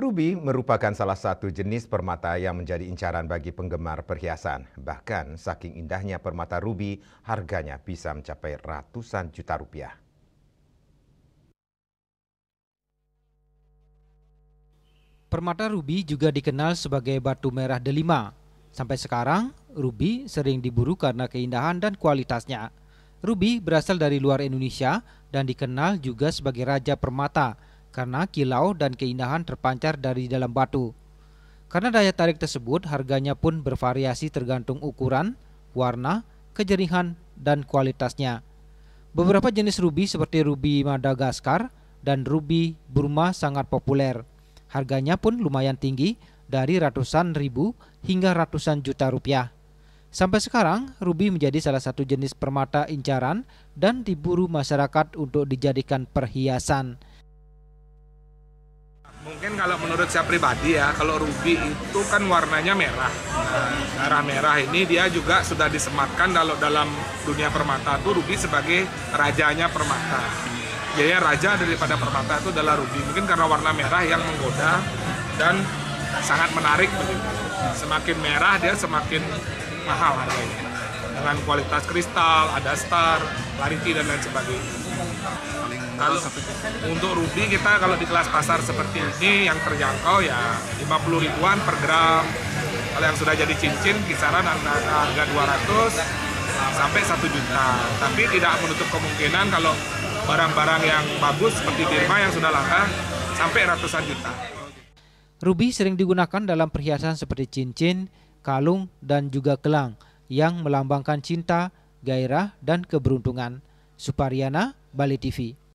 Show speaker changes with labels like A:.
A: Ruby merupakan salah satu jenis permata yang menjadi incaran bagi penggemar perhiasan. Bahkan saking indahnya permata ruby, harganya bisa mencapai ratusan juta rupiah.
B: Permata ruby juga dikenal sebagai batu merah delima. Sampai sekarang, ruby sering diburu karena keindahan dan kualitasnya. Ruby berasal dari luar Indonesia dan dikenal juga sebagai raja permata karena kilau dan keindahan terpancar dari dalam batu. Karena daya tarik tersebut, harganya pun bervariasi tergantung ukuran, warna, kejerihan, dan kualitasnya. Beberapa jenis ruby seperti ruby Madagaskar dan ruby Burma sangat populer. Harganya pun lumayan tinggi, dari ratusan ribu hingga ratusan juta rupiah. Sampai sekarang, ruby menjadi salah satu jenis permata incaran dan diburu masyarakat untuk dijadikan perhiasan.
C: Mungkin kalau menurut saya pribadi ya, kalau ruby itu kan warnanya merah. Nah, merah ini dia juga sudah disematkan dalam dunia permata itu ruby sebagai rajanya permata. Jadi raja daripada permata itu adalah ruby. Mungkin karena warna merah yang menggoda dan sangat menarik begitu. Semakin merah dia semakin mahal harganya. Dengan kualitas kristal, ada star, clarity dan lain sebagainya. Kalau untuk ruby kita kalau di kelas pasar seperti ini yang terjangkau ya 50 ribuan per gram. Kalau yang sudah jadi cincin kisaran harga 200 sampai 1 juta. Tapi tidak menutup kemungkinan kalau barang-barang yang bagus seperti Birma yang sudah langka sampai ratusan juta.
B: Ruby sering digunakan dalam perhiasan seperti cincin, kalung, dan juga gelang yang melambangkan cinta, gairah, dan keberuntungan. Suparyana, Bali TV.